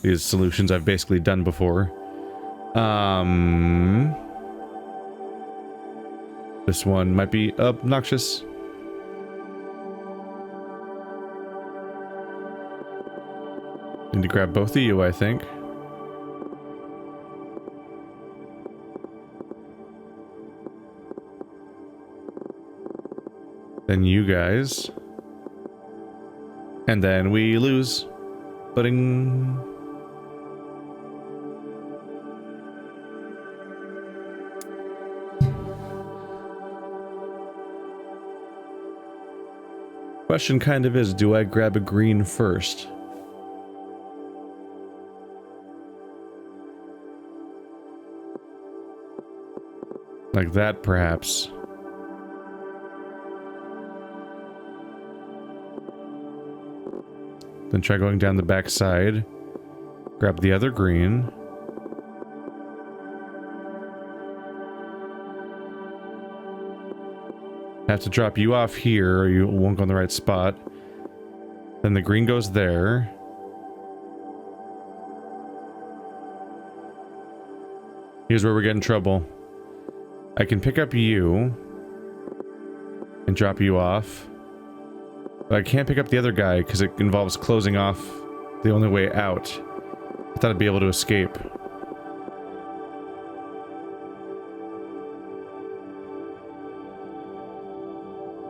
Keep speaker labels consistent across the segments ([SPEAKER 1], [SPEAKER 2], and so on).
[SPEAKER 1] These solutions I've basically done before. This one might be obnoxious. Need to grab both of you, I think. Then you guys. And then we lose. Budding. Question kind of is, do I grab a green first? Like that, perhaps. Then try going down the back side. Grab the other green. Have to drop you off here or you won't go in the right spot. Then the green goes there. Here's where we get in trouble. I can pick up you and drop you off. But I can't pick up the other guy because it involves closing off the only way out. I thought I'd be able to escape.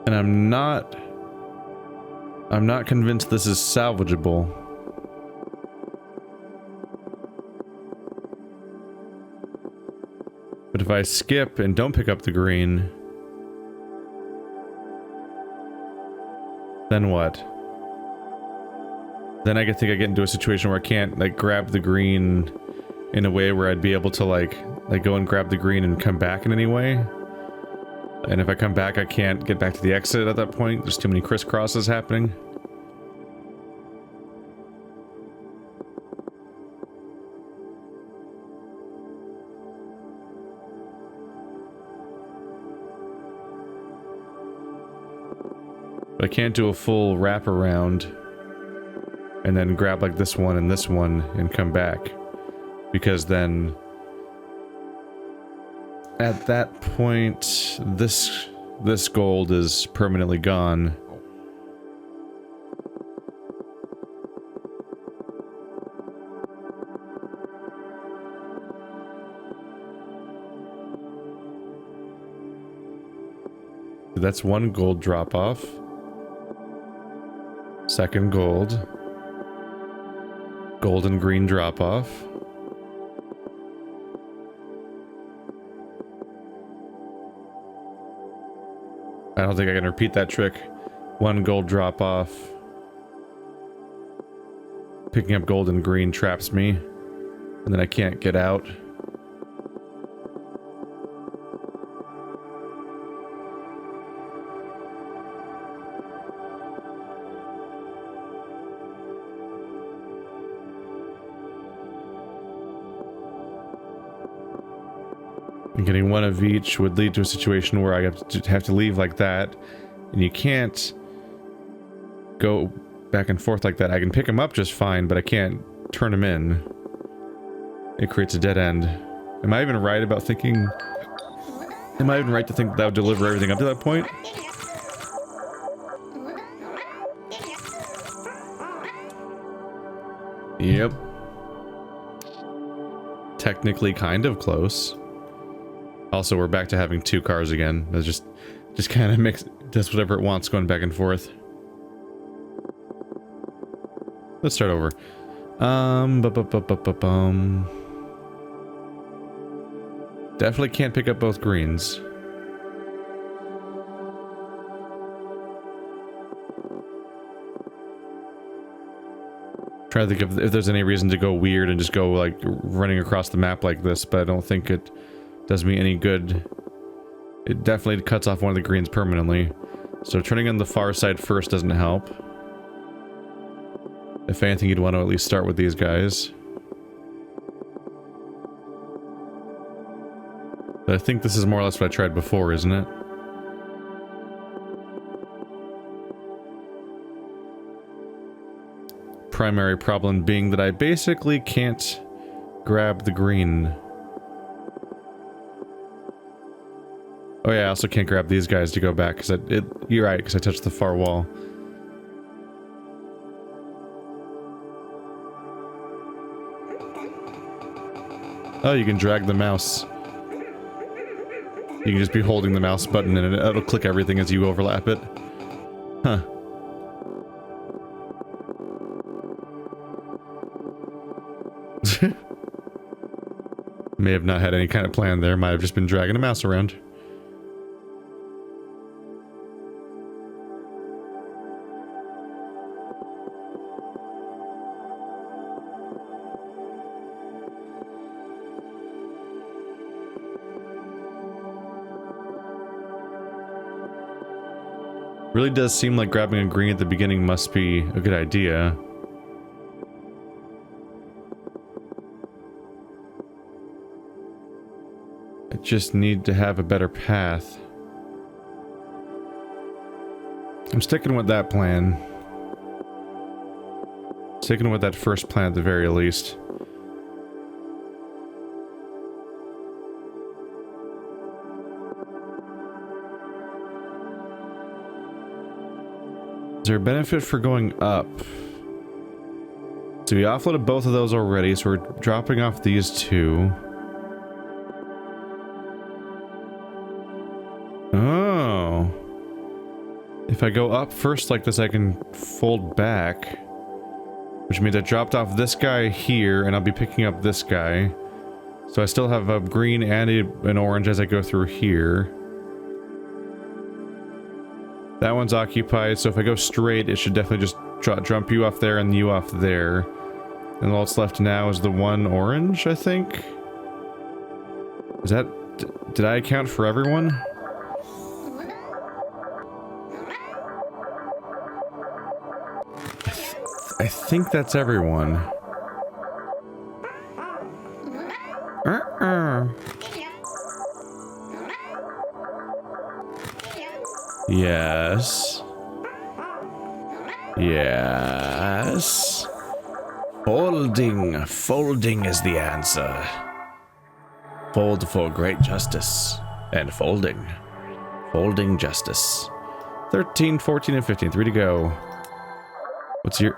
[SPEAKER 1] And I'm not convinced this is salvageable. But if I skip and don't pick up the green, then what? Then I think I get into a situation where I can't, like, grab the green in a way where I'd be able to, like go and grab the green and come back in any way. And if I come back, I can't get back to the exit at that point. There's too many crisscrosses happening. But I can't do a full wrap around and then grab like this one and come back. Because then at that point, this gold is permanently gone. That's one gold drop off. Second gold. Gold and green drop off. I don't think I can repeat that trick. One gold drop off. Picking up gold and green traps me. And then I can't get out. And getting one of each would lead to a situation where I have to leave like that, and you can't go back and forth like that. I can pick them up just fine, but I can't turn them in. It creates a dead end. Am I even right about thinking... Am I even right to think that would deliver everything up to that point? Yep. Technically kind of close. Also, we're back to having two cars again. That just kind of does whatever it wants, going back and forth. Let's start over. Definitely can't pick up both greens. Try to think if there's any reason to go weird and just go like running across the map like this, but I don't think it does me any good. It definitely cuts off one of the greens permanently. So turning on the far side first doesn't help. If anything, you'd want to at least start with these guys. But I think this is more or less what I tried before, isn't it? primary problem being that I basically can't grab the green. Oh yeah, I also can't grab these guys to go back, because you're right, because I touched the far wall. Oh, you can drag the mouse. You can just be holding the mouse button and it'll click everything as you overlap it. Huh. May have not had any kind of plan there, might have just been dragging a mouse around. Really does seem like grabbing a green at the beginning must be a good idea. I just need to have a better path. I'm sticking with that plan. Sticking with that first plan at the very least. Is there a benefit for going up? So we offloaded both of those already, so we're dropping off these two. Oh. If I go up first like this, I can fold back. Which means I dropped off this guy here, and I'll be picking up this guy. So I still have a green and an orange as I go through here. That one's occupied, so if I go straight, it should definitely just jump you off there and you off there. And all that's left now is the one orange, I think? Is that... did I account for everyone? I think that's everyone. Yes. Yes. Folding. Folding is the answer. Fold for great justice. And folding. Folding justice. 13, 14, and 15. 3 to go. What's your...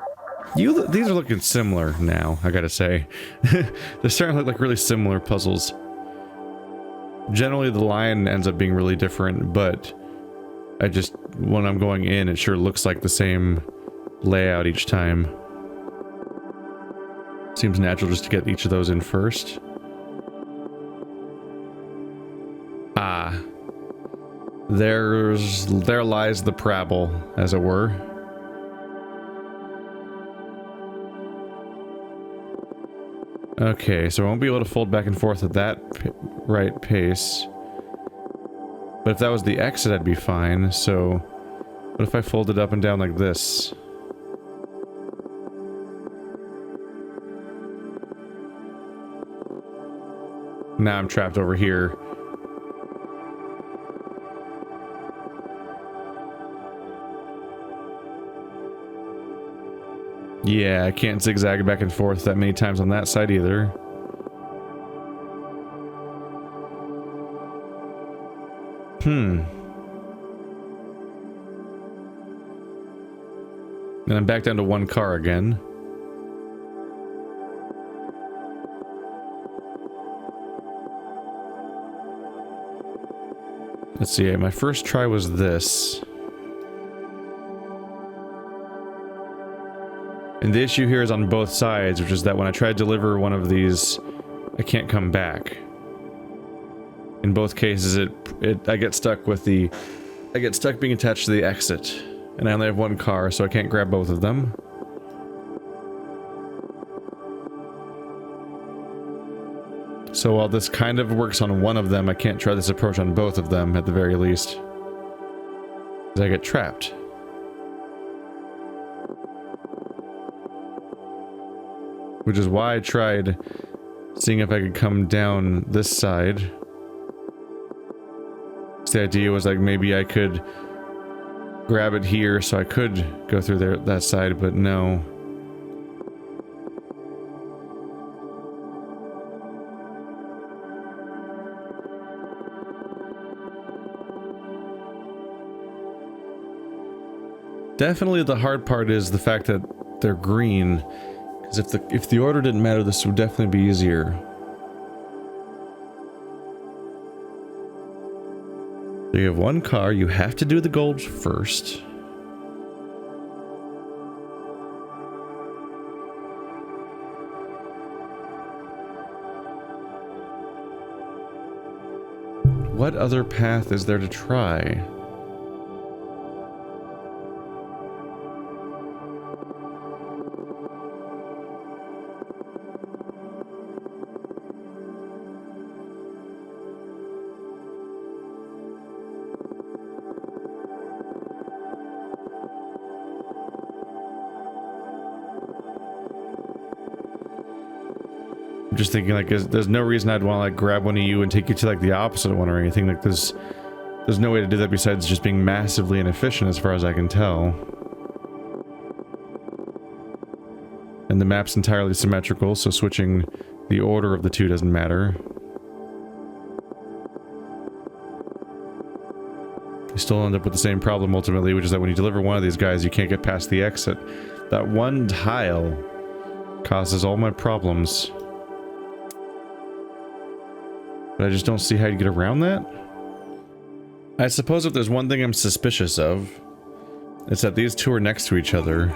[SPEAKER 1] these are looking similar now, I gotta say. They're starting to look like really similar puzzles. Generally, the line ends up being really different, but... when I'm going in, it sure looks like the same layout each time. Seems natural just to get each of those in first. Ah. There lies the Prabble, as it were. Okay, so I won't be able to fold back and forth at that right pace. But if that was the exit, I'd be fine, so... what if I folded up and down like this? Now I'm trapped over here. Yeah, I can't zigzag back and forth that many times on that side either. And I'm back down to one car again. Let's see, my first try was this. And the issue here is on both sides, which is that when I try to deliver one of these, I can't come back. In both cases, I get stuck with the... I get stuck being attached to the exit. And I only have one car, so I can't grab both of them. So while this kind of works on one of them, I can't try this approach on both of them, at the very least. Because I get trapped. Which is why I tried seeing if I could come down this side. The idea was like maybe I could grab it here so I could go through there that side, but no. Definitely the hard part is the fact that they're green. Because if the order didn't matter, this would definitely be easier. So you have one car, you have to do the gold first. What other path is there to try? I'm just thinking, like, there's no reason I'd want to, like, grab one of you and take you to, like, the opposite one or anything. Like, there's no way to do that besides just being massively inefficient as far as I can tell. And the map's entirely symmetrical, so switching the order of the two doesn't matter. You still end up with the same problem ultimately, which is that when you deliver one of these guys, you can't get past the exit. That one tile causes all my problems. But I just don't see how you get around that. I suppose if there's one thing I'm suspicious of, it's that these two are next to each other.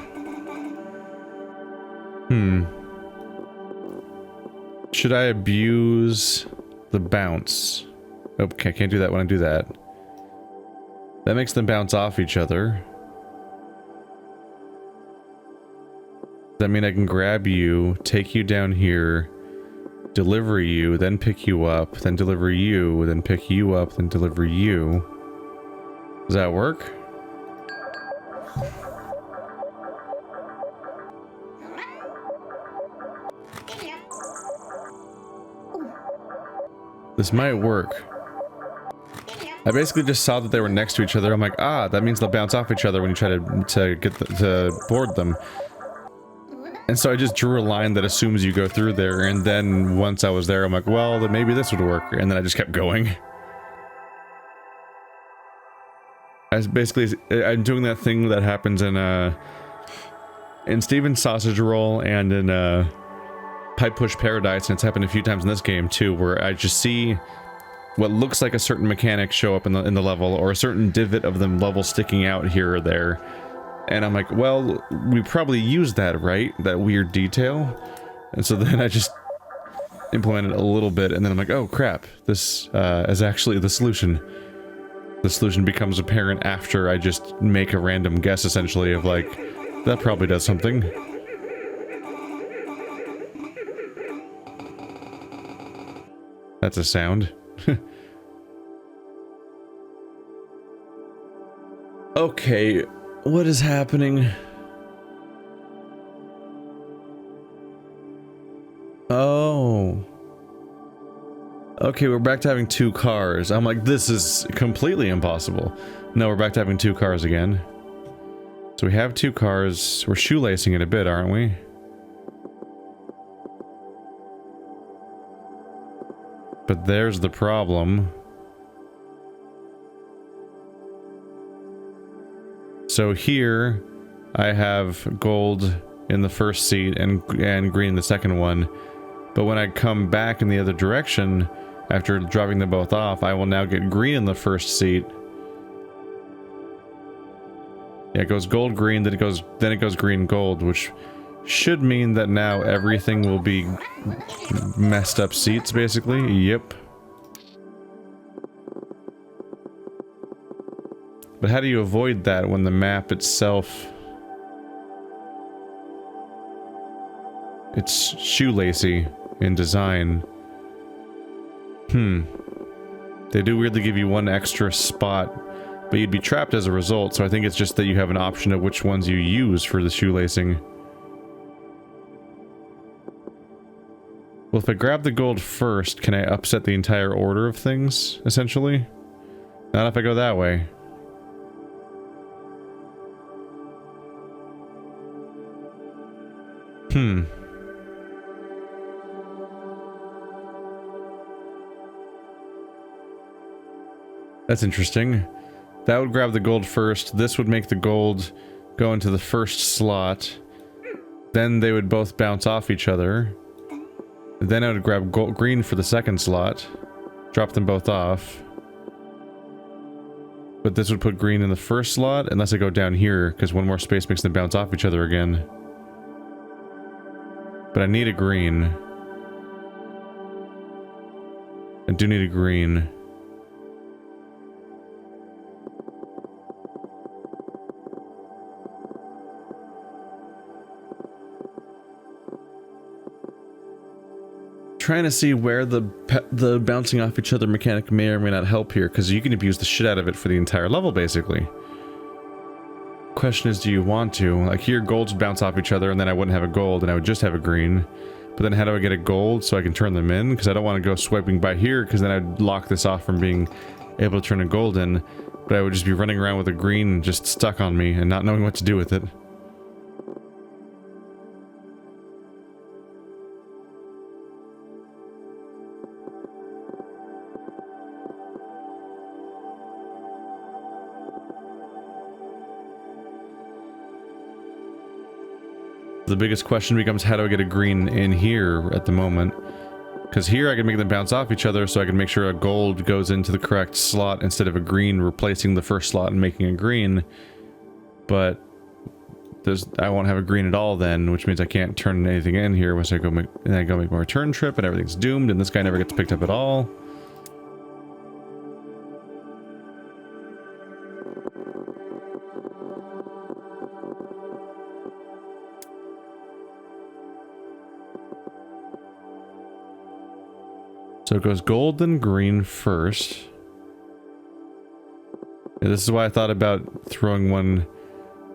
[SPEAKER 1] Should I abuse the bounce? Okay, I can't do that when I do that. That makes them bounce off each other. Does that mean I can grab you, take you down here, deliver you, then pick you up, then deliver you, then pick you up, then deliver you? Does that work? This might work. I basically just saw that they were next to each other. I'm like, ah, that means they'll bounce off each other when you try to board them. And so I just drew a line that assumes you go through there, and then once I was there, I'm like, well, then maybe this would work, and then I just kept going. I'm doing that thing that happens in Steven's Sausage Roll and in Pipe Push Paradise, and it's happened a few times in this game too, where I just see what looks like a certain mechanic show up in the level, or a certain divot of the level sticking out here or there. And I'm like, well, we probably used that, right? That weird detail. And so then I just implemented a little bit, and then I'm like, oh crap, this is actually the solution. The solution becomes apparent after I just make a random guess, essentially, of like, that probably does something. That's a sound. Okay, what is happening? Oh. Okay, we're back to having two cars. I'm like, this is completely impossible. No, we're back to having two cars again. So we have two cars. We're shoelacing it a bit, aren't we? But there's the problem. So here, I have gold in the first seat and green in the second one. But when I come back in the other direction, after dropping them both off, I will now get green in the first seat. Yeah, it goes gold, green, then it goes green, gold, which should mean that now everything will be messed up seats, basically. Yep. But how do you avoid that when the map itself... It's shoelacy in design. They do weirdly give you one extra spot, but you'd be trapped as a result, so I think it's just that you have an option of which ones you use for the shoelacing. Well, if I grab the gold first, can I upset the entire order of things, essentially? Not if I go that way. That's interesting. That would grab the gold first. This would make the gold go into the first slot. Then they would both bounce off each other. Then I would grab green for the second slot. Drop them both off. But this would put green in the first slot, unless I go down here, because one more space makes them bounce off each other again. But I need a green. I do need a green. Trying to see where the bouncing off each other mechanic may or may not help here, because you can abuse the shit out of it for the entire level, basically. Question is, do you want to? Like here, golds bounce off each other, and then I wouldn't have a gold, and I would just have a green. But then how do I get a gold so I can turn them in? Because I don't want to go swiping by here, because then I'd lock this off from being able to turn a gold in. But I would just be running around with a green just stuck on me and not knowing what to do with it. The biggest question becomes, how do I get a green in here at the moment? Because here I can make them bounce off each other, so I can make sure a gold goes into the correct slot instead of a green replacing the first slot and making a green. But I won't have a green at all then, which means I can't turn anything in here once I go make my return trip, and everything's doomed, and this guy never gets picked up at all. So it goes gold then green first. And this is why I thought about throwing one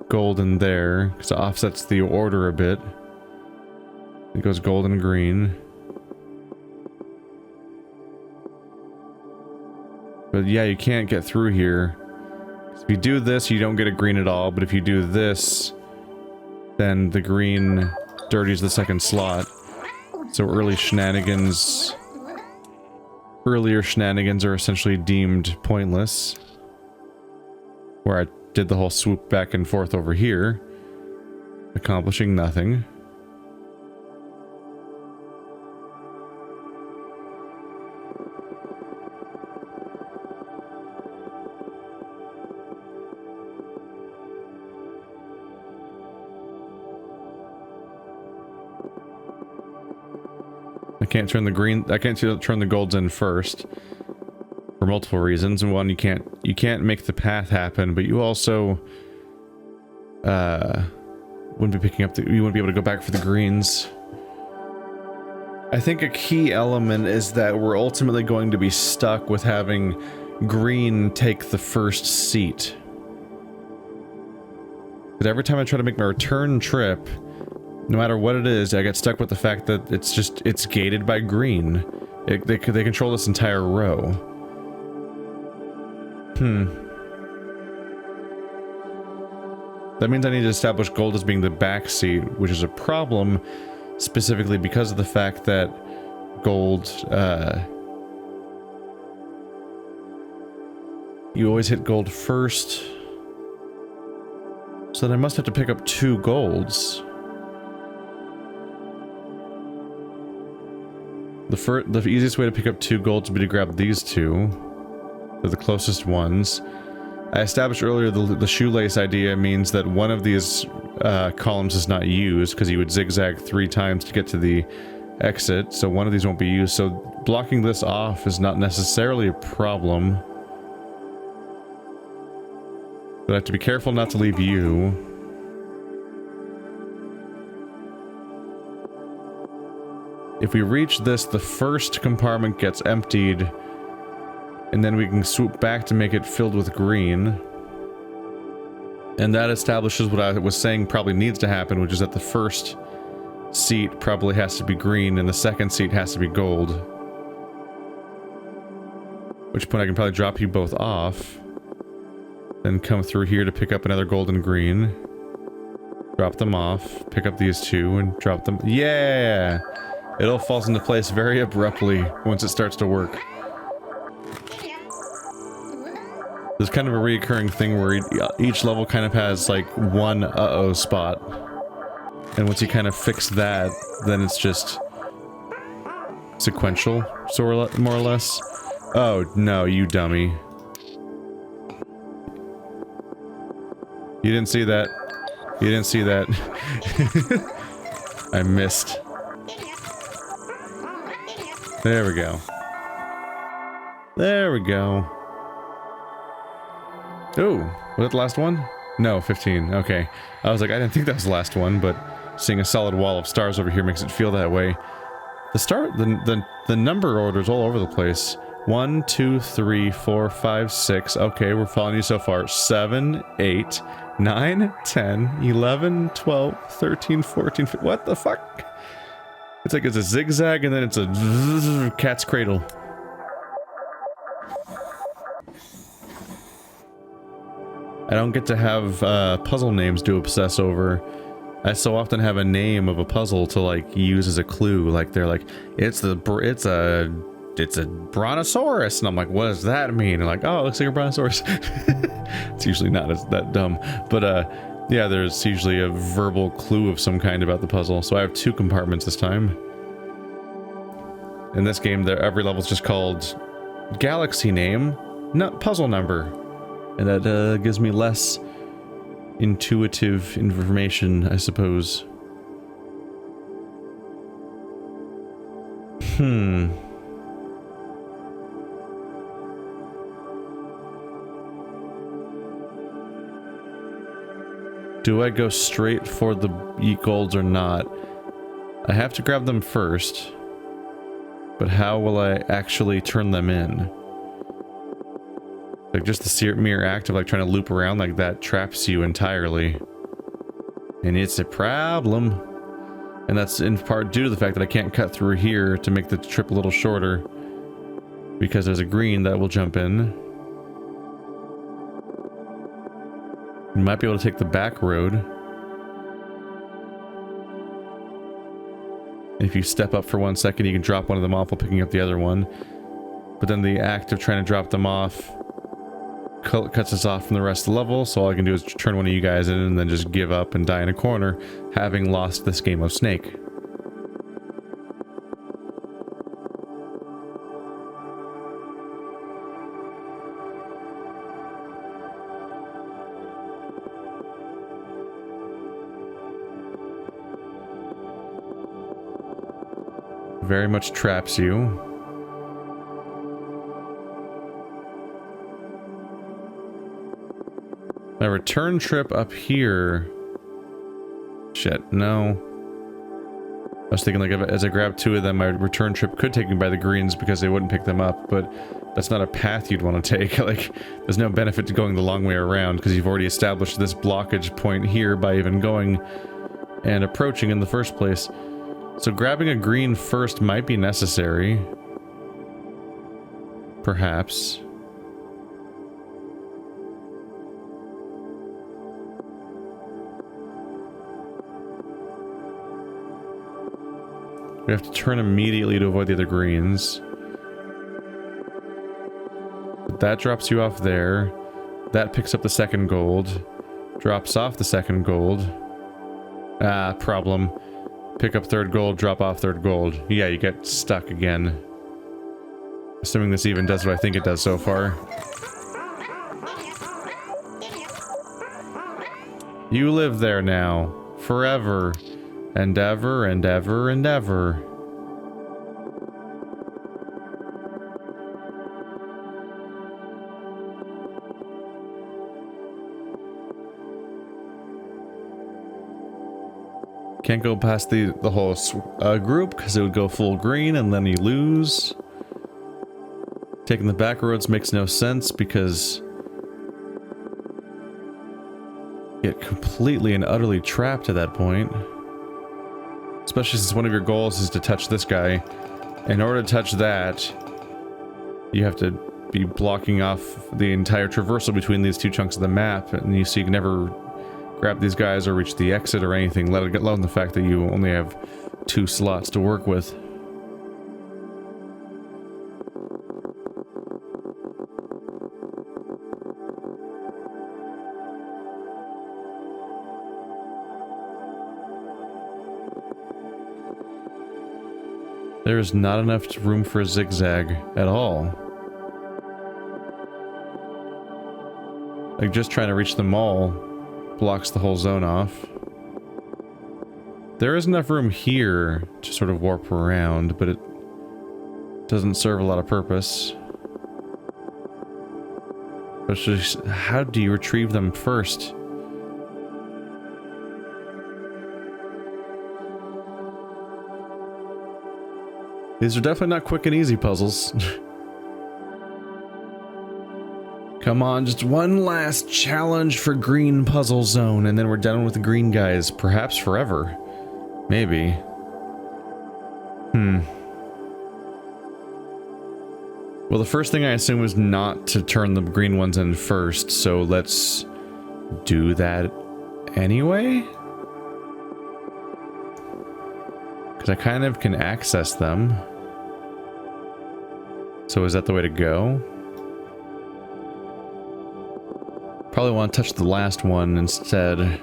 [SPEAKER 1] gold in there, because it offsets the order a bit. It goes gold and green. But yeah, you can't get through here. If you do this, you don't get a green at all, but if you do this, then the green dirties the second slot. So earlier shenanigans are essentially deemed pointless. Where I did the whole swoop back and forth over here, accomplishing nothing. I can't turn the golds in first for multiple reasons. And one, you can't make the path happen, but you also wouldn't be picking up you wouldn't be able to go back for the greens. I think a key element is that we're ultimately going to be stuck with having green take the first seat. But every time I try to make my return trip, no matter what it is, I get stuck with the fact that it's gated by green. They control this entire row. That means I need to establish gold as being the back seat, which is a problem, specifically because of the fact that gold, you always hit gold first. So then I must have to pick up 2 golds. The easiest way to pick up 2 golds would be to grab these 2. They're the closest ones. I established earlier the shoelace idea means that one of these columns is not used, because you would zigzag 3 times to get to the exit, so one of these won't be used. So blocking this off is not necessarily a problem. But I have to be careful not to leave you. If we reach this, the first compartment gets emptied, and then we can swoop back to make it filled with green. And that establishes what I was saying probably needs to happen, which is that the first seat probably has to be green, and the second seat has to be gold. At which point I can probably drop you both off. Then come through here to pick up another gold and green. Drop them off, pick up these 2, and drop them. Yeah! It all falls into place very abruptly once it starts to work. There's kind of a recurring thing where each level kind of has like one uh-oh spot. And once you kind of fix that, then it's just sequential, more or less. Oh, no, you dummy. You didn't see that. You didn't see that. I missed. There we go. There we go. Oh, was that the last one? No, 15. Okay. I was like, I didn't think that was the last one, but seeing a solid wall of stars over here makes it feel that way. The number order's all over the place. 1, 2, 3, 4, 5, 6. Okay, we're following you so far. 7, 8, 9, 10, 11, 12, 13, 14, 15. What the fuck? It's like it's a zigzag and then it's a cat's cradle. I don't get to have puzzle names to obsess over. I so often have a name of a puzzle to like use as a clue. Like they're like, it's a brontosaurus, and I'm like, what does that mean? And like, oh, it looks like a brontosaurus. It's usually not that dumb, but yeah, there's usually a verbal clue of some kind about the puzzle. So I have 2 compartments this time. In this game, every level's just called galaxy name, not puzzle number, and that gives me less intuitive information, I suppose. Do I go straight for the golds or not? I have to grab them first, but how will I actually turn them in? Like, just the mere act of like trying to loop around like that traps you entirely. And it's a problem. And that's in part due to the fact that I can't cut through here to make the trip a little shorter, because there's a green that will jump in. You might be able to take the back road. If you step up for 1 second, you can drop one of them off while picking up the other one. But then the act of trying to drop them off cuts us off from the rest of the level, so all I can do is turn one of you guys in and then just give up and die in a corner, having lost this game of Snake. Very much traps you. My return trip up here. Shit, no. I was thinking like as I grab 2 of them, my return trip could take me by the greens because they wouldn't pick them up, but that's not a path you'd want to take. Like, there's no benefit to going the long way around because you've already established this blockage point here by even going and approaching in the first place. So grabbing a green first might be necessary. Perhaps. We have to turn immediately to avoid the other greens. But that drops you off there. That picks up the second gold. Drops off the second gold. Ah, problem. Pick up third gold, drop off third gold. Yeah, you get stuck again. Assuming this even does what I think it does so far. You live there now. Forever. And ever and ever and ever. Can't go past the whole group because it would go full green and then you lose. Taking the back roads makes no sense because you get completely and utterly trapped at that point. Especially since one of your goals is to touch this guy. In order to touch that, you have to be blocking off the entire traversal between these 2 chunks of the map, and you can never grab these guys or reach the exit or anything, let alone the fact that you only have 2 slots to work with. There is not enough room for a zigzag at all. Like, just trying to reach the mall blocks the whole zone off. There is enough room here to sort of warp around, but it doesn't serve a lot of purpose. But just, how do you retrieve them first? These are definitely not quick and easy puzzles. Come on, just one last challenge for green puzzle zone, and then we're done with the green guys. Perhaps forever. Maybe. Well, the first thing I assume was not to turn the green ones in first, so let's do that anyway? Because I kind of can access them. So is that the way to go? Probably want to touch the last one instead.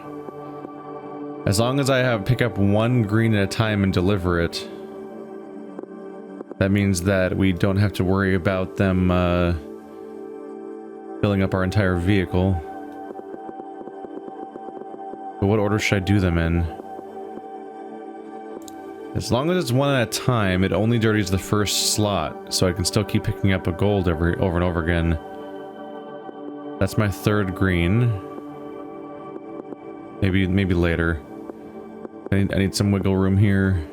[SPEAKER 1] As long as I pick up one green at a time and deliver it, that means that we don't have to worry about them filling up our entire vehicle. But what order should I do them in? As long as it's one at a time, it only dirties the first slot, so I can still keep picking up a gold over and over again. That's my third green. Maybe later. I need some wiggle room here.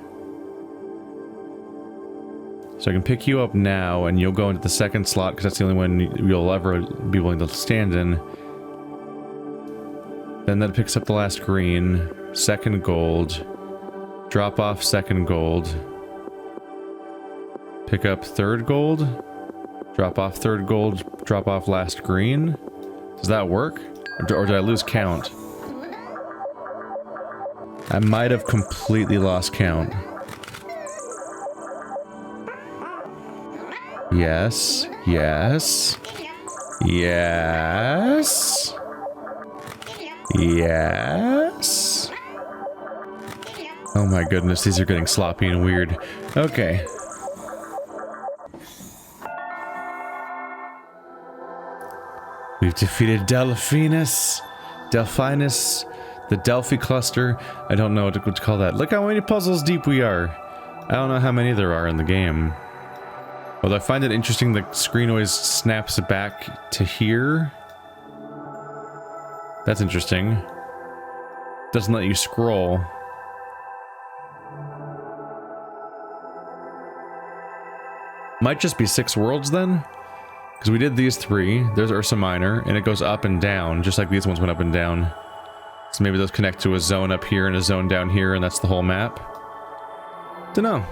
[SPEAKER 1] So I can pick you up now, and you'll go into the second slot, because that's the only one you'll ever be willing to stand in. Then that picks up the last green. Second gold. Drop off second gold. Pick up third gold. Drop off third gold. Drop off last green. Does that work? Or did I lose count? I might have completely lost count. Yes. Yes. Yes. Yes. Oh my goodness, these are getting sloppy and weird. Okay. We've defeated Delphinus, the Delphi cluster. I don't know what to call that. Look how many puzzles deep we are. I don't know how many there are in the game. Although I find it interesting the screen always snaps back to here. That's interesting. Doesn't let you scroll. Might just be 6 worlds then? Because we did these 3. There's Ursa Minor, and it goes up and down, just like these ones went up and down. So maybe those connect to a zone up here and a zone down here, and that's the whole map? Dunno.